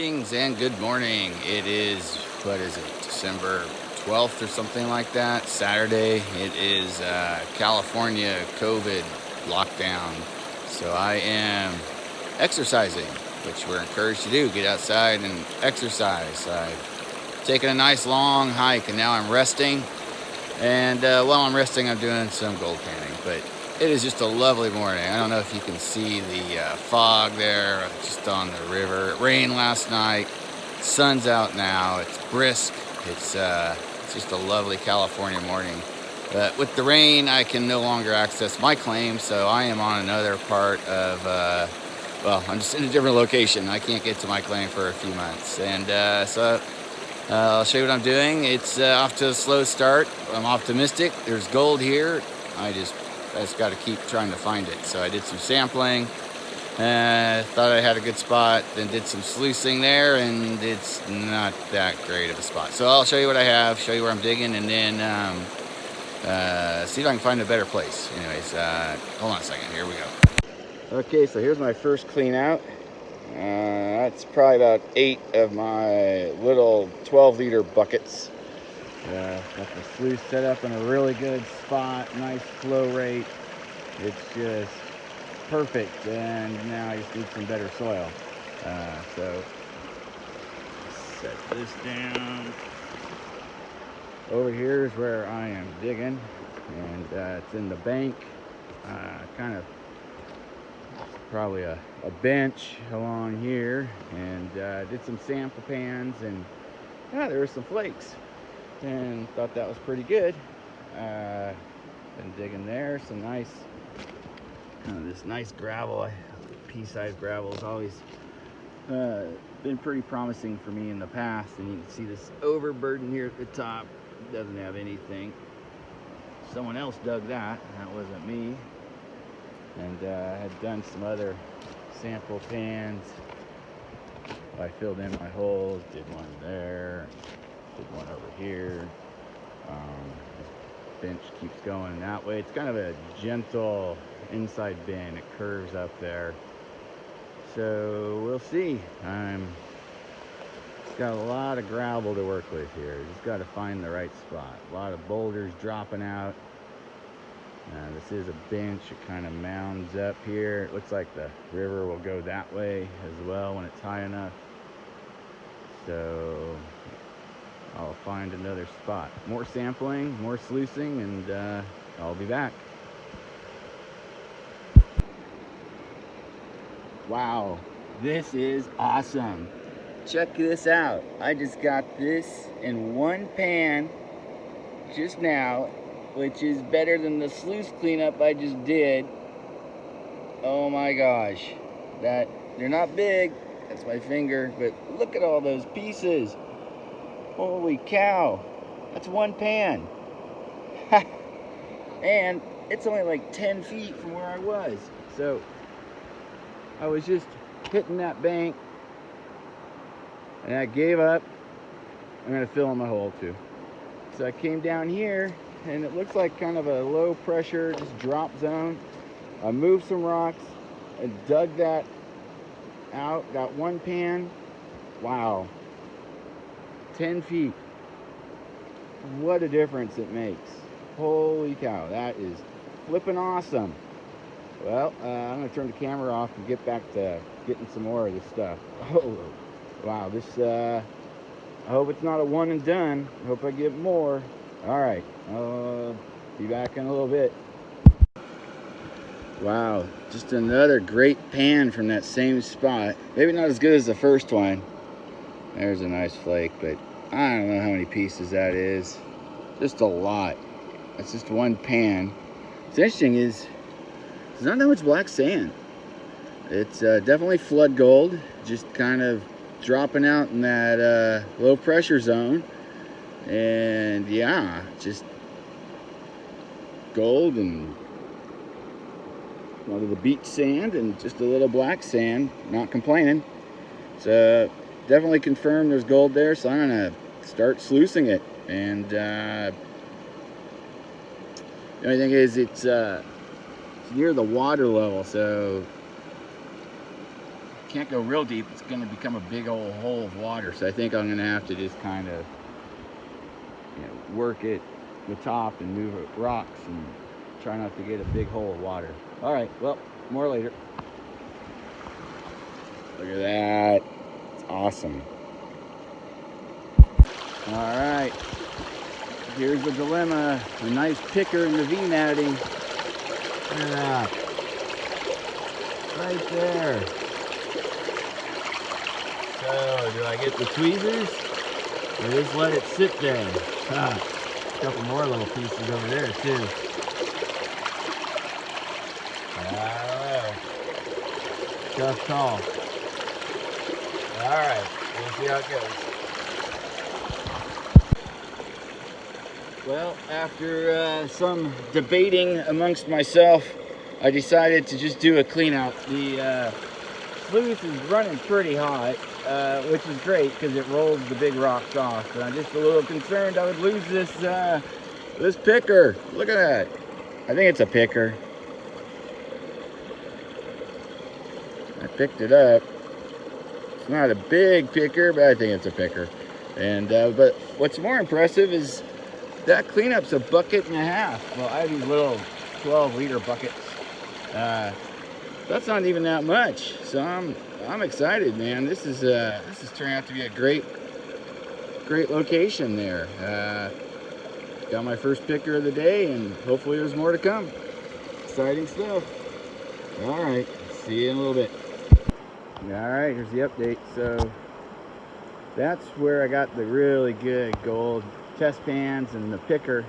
Greetings and good morning. It is, what is it, December 12th or something like that, Saturday. It is California COVID lockdown. So I am exercising, which we're encouraged to do. Get outside and exercise. I've taken a nice long hike and now I'm resting. And while I'm resting, I'm doing some gold panning. But it is just a lovely morning. I don't know if you can see the fog there just on the river. It rained last night. Sun's out now. It's brisk. It's just a lovely California morning. But with the rain, I can no longer access my claim, so I am on another part of, well, I'm just in a different location. I can't get to my claim for a few months. And so I'll show you what I'm doing. It's off to a slow start. I'm optimistic. There's gold here. I just got to keep trying to find it. So I did some sampling. Thought I had a good spot. Then did some sluicing there, and it's not that great of a spot. So I'll show you what I have, show you where I'm digging, and then see if I can find a better place. Anyways, hold on a second. Here we go. Okay, so here's my first clean out. That's probably about 8 of my little 12-liter buckets. Got the sluice set up in a really good spot, nice flow rate. It's just perfect, and now I just need some better soil. So set this down. Over here is where I am digging, and it's in the bank, kind of probably a bench along here, and did some sample pans, and yeah, there were some flakes, and thought that was pretty good. Been digging there, some nice, kind of this nice gravel. Pea-sized gravel has always been pretty promising for me in the past, and you can see this overburden here at the top. Doesn't have anything. Someone else dug that wasn't me. And I had done some other sample pans. I filled in my holes, did one there, did one over here. This bench keeps going that way. It's kind of a gentle inside bend. It curves up there. So we'll see. It's got a lot of gravel to work with here. Just got to find the right spot. A lot of boulders dropping out. This is a bench. It kind of mounds up here. It looks like the river will go that way as well when it's high enough. So I'll find another spot. More sampling, more sluicing, and I'll be back. Wow, this is awesome. Check this out. I just got this in one pan just now, which is better than the sluice cleanup I just did. Oh my gosh. They're not big, that's my finger, but look at all those pieces. Holy cow. That's one pan. And it's only like 10 feet from where I was. So I was just hitting that bank, and I gave up. I'm gonna fill in my hole too. So I came down here, and it looks like kind of a low pressure, just drop zone. I moved some rocks and dug that out. Got one pan. Wow. 10 feet. What a difference it makes. Holy cow, that is flipping awesome. Well, I'm gonna turn the camera off and get back to getting some more of this stuff. Oh, wow, this, I hope it's not a one and done. I hope I get more. All right, I'll be back in a little bit. Wow, just another great pan from that same spot. Maybe not as good as the first one. There's a nice flake, but I don't know how many pieces that is. Just a lot. That's just one pan. What's interesting is there's not that much black sand. It's definitely flood gold, just kind of dropping out in that low pressure zone. And yeah, just gold and a lot of the beach sand and just a little black sand. Not complaining. So definitely confirmed there's gold there, so I'm gonna start sluicing it. And the only thing is it's near the water level, so can't go real deep. It's going to become a big old hole of water. So I think I'm going to have to just kind of, work it the top and move it rocks and try not to get a big hole of water. All right, well, more later. Look at that. It's awesome. All right. Here's the dilemma. A nice picker in the V-matting. Look at that. Right there. So, do I get the tweezers? Or just let it sit there? A couple more little pieces over there, too. I don't know. Tough call. Alright, we'll see how it goes. Well, after some debating amongst myself, I decided to just do a clean out. The sluice is running pretty hot, which is great because it rolls the big rocks off. But I'm just a little concerned I would lose this picker. Look at that. I think it's a picker. I picked it up. It's not a big picker, but I think it's a picker. And but what's more impressive is that cleanup's a bucket and a half. Well, I have these little 12-liter buckets. That's not even that much. So I'm excited, man. This is turning out to be a great location there. Got my first picker of the day, and hopefully there's more to come. Exciting stuff. All right, see you in a little bit. All right, here's the update. So that's where I got the really good gold test pans and the picker,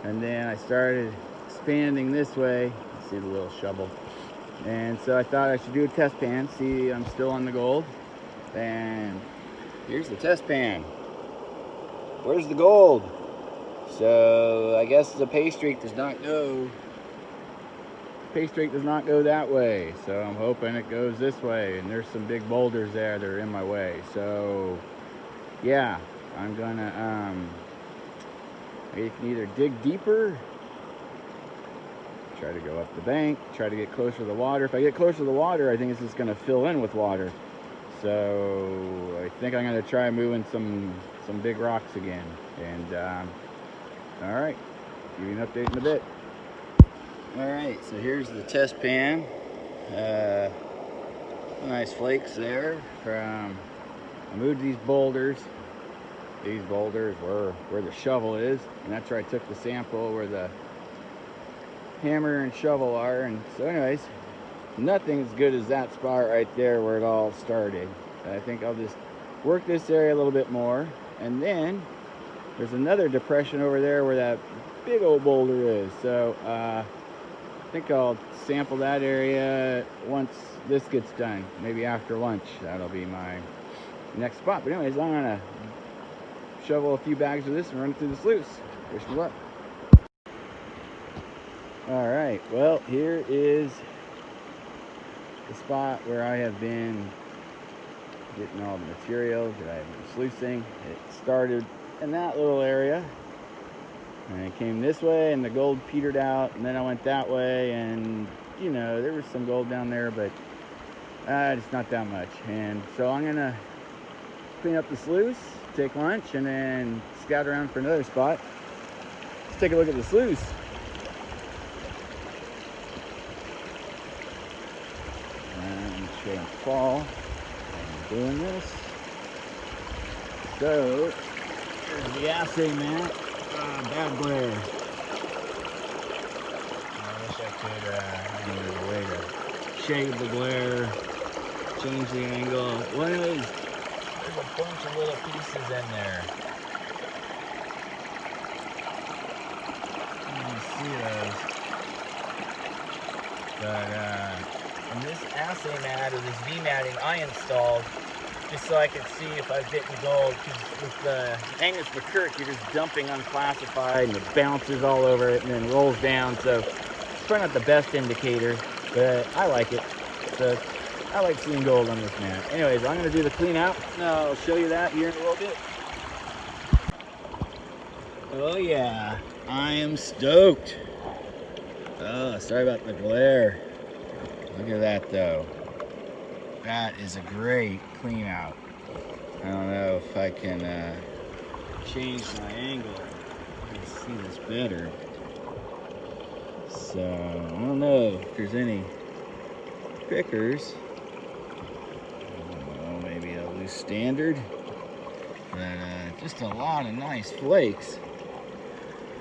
and then I started expanding this way. You see the little shovel, and so I thought I should do a test pan, see I'm still on the gold. And here's the test pan. Where's the gold? So I guess the pay streak does not go that way, so I'm hoping it goes this way. And there's some big boulders there that are in my way. So yeah, I'm gonna you can either dig deeper, try to go up the bank, try to get closer to the water. If I get closer to the water, I think it's just going to fill in with water. So I think I'm going to try moving some big rocks again. And all right, give you an update in a bit. All right, so here's the test pan. Nice flakes there from, I moved these boulders where the shovel is, and that's where I took the sample where the hammer and shovel are. And so anyways, nothing as good as that spot right there where it all started. I think I'll just work this area a little bit more, and then there's another depression over there where that big old boulder is. So I think I'll sample that area once this gets done, maybe after lunch. That'll be my next spot. But anyways, I'm gonna shovel a few bags of this and run it through the sluice. Wish me luck. All right, well, here is the spot where I have been getting all the materials that I have been sluicing. It started in that little area, and it came this way, and the gold petered out, and then I went that way, and there was some gold down there, but it's not that much. And so I'm gonna clean up the sluice, take lunch, and then scout around for another spot. Let's take a look at the sluice. And fall. I'm doing this. So there's the assay mat. Bad glare. I wish I could there's a way to shade the glare, change the angle. Well, anyways, there's a bunch of little pieces in there. You can see those. But and this assay mat, or this V-matting, I installed just so I could see if I was getting gold. Because with the Angus McCurk, you're just dumping unclassified, and it bounces all over it and then rolls down. So it's probably not the best indicator, but I like it. So I like seeing gold on this mat. Anyways, I'm going to do the clean out. I'll show you that here in a little bit. Oh yeah, I am stoked. Oh, sorry about the glare. Look at that though. That is a great clean out. I don't know if I can change my angle to see this better. So I don't know if there's any pickers. Oh, maybe a loose standard. But just a lot of nice flakes.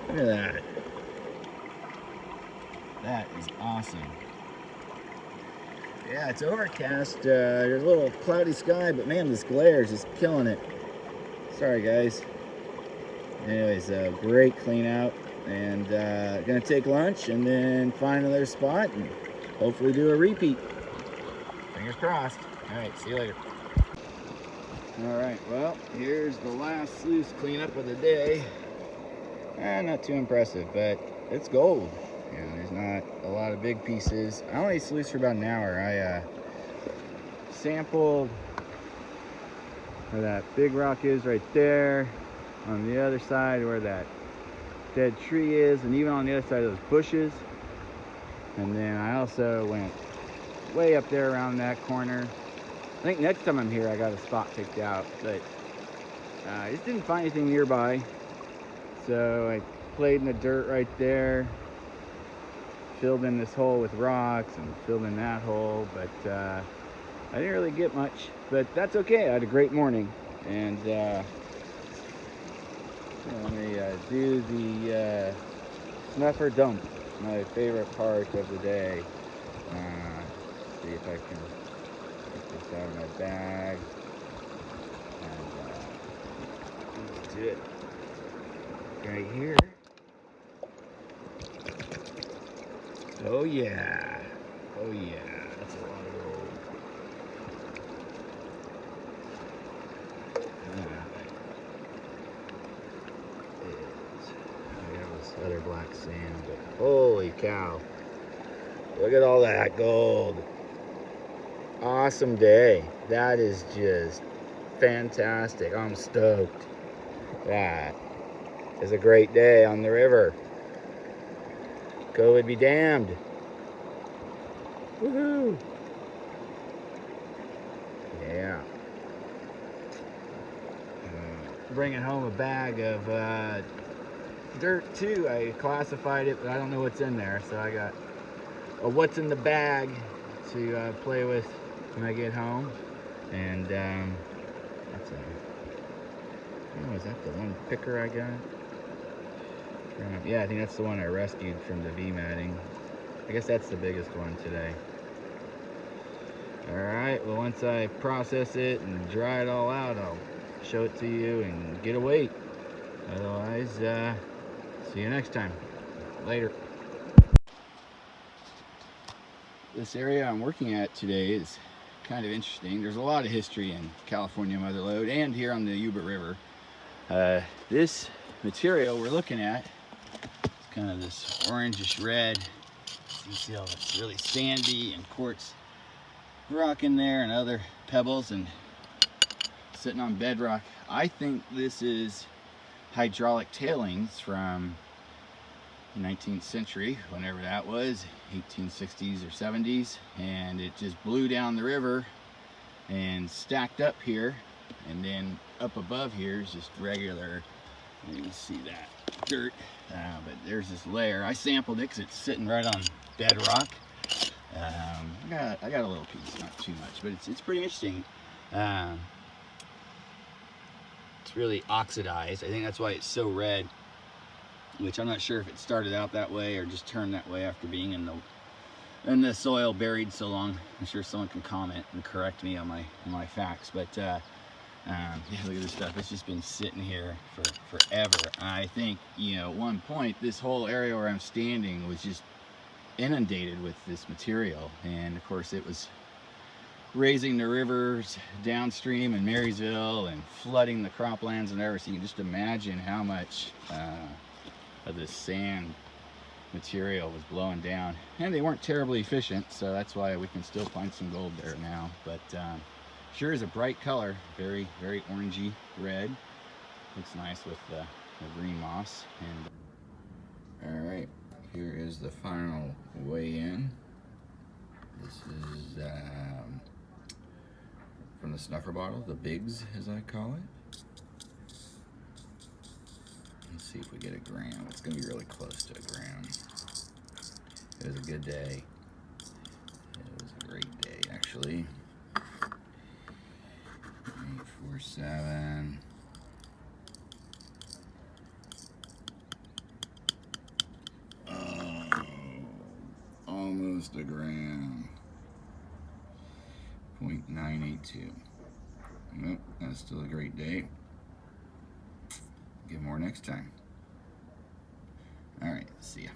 Look at that. That is awesome. Yeah, it's overcast. There's a little cloudy sky, but man, this glare is just killing it. Sorry, guys. Anyways, great clean out. And gonna take lunch and then find another spot and hopefully do a repeat. Fingers crossed. All right, see you later. All right, well, here's the last sluice cleanup of the day. Not too impressive, but it's gold. Yeah, there's not a lot of big pieces. I only sluiced for about an hour. I sampled where that big rock is right there, on the other side where that dead tree is, and even on the other side of those bushes. And then I also went way up there around that corner. I think next time I'm here I got a spot picked out, but I just didn't find anything nearby. So I played in the dirt right there, filled in this hole with rocks and filled in that hole, but I didn't really get much, but that's okay. I had a great morning. And let me do the snuffer dump, my favorite part of the day. See if I can get this out of my bag. And let's do it right here. Oh yeah. Oh yeah. That's a lot of gold. Other black sand, but holy cow, look at all that gold. Awesome day. That is just fantastic. I'm stoked. That is a great day on the river. COVID be damned. Woohoo. Yeah. Bringing home a bag of dirt too. I classified it, but I don't know what's in there, so I got a what's in the bag to play with when I get home. And that's is that the one picker I got? Yeah, I think that's the one I rescued from the V matting. I guess that's the biggest one today. All right, well, once I process it and dry it all out, I'll show it to you and get a weight. Otherwise, see you next time. Later. This area I'm working at today is kind of interesting. There's a lot of history in California Mother Lode and here on the Yuba River. This material we're looking at is kind of this orangish red. You see all this really sandy and quartz rock in there and other pebbles and sitting on bedrock. I think this is hydraulic tailings from 19th century, whenever that was, 1860s or 70s, and it just blew down the river and stacked up here, and then up above here is just regular, you can see that dirt, but there's this layer. I sampled it because it's sitting right on bedrock. I got a little piece, not too much, but it's pretty interesting. It's really oxidized. I think that's why it's so red, which I'm not sure if it started out that way or just turned that way after being in the soil buried so long. I'm sure someone can comment and correct me on my facts, but yeah, look at this stuff. It's just been sitting here for forever. I think, you know, at one point this whole area where I'm standing was just inundated with this material, and of course it was raising the rivers downstream in Marysville and flooding the croplands and everything. You can just imagine how much of this sand material was blowing down, and they weren't terribly efficient, so that's why we can still find some gold there now. But sure is a bright color, very orangey red. Looks nice with the green moss. And all right, here is the final weigh-in. This is from the snuffer bottle, the bigs as I call it. Let's see if we get a gram. It's gonna be really close to a gram. It was a good day. It was a great day, actually. 847. Oh, almost a gram. 0.982. Nope, that's still a great day. Get more next time. All right, see ya.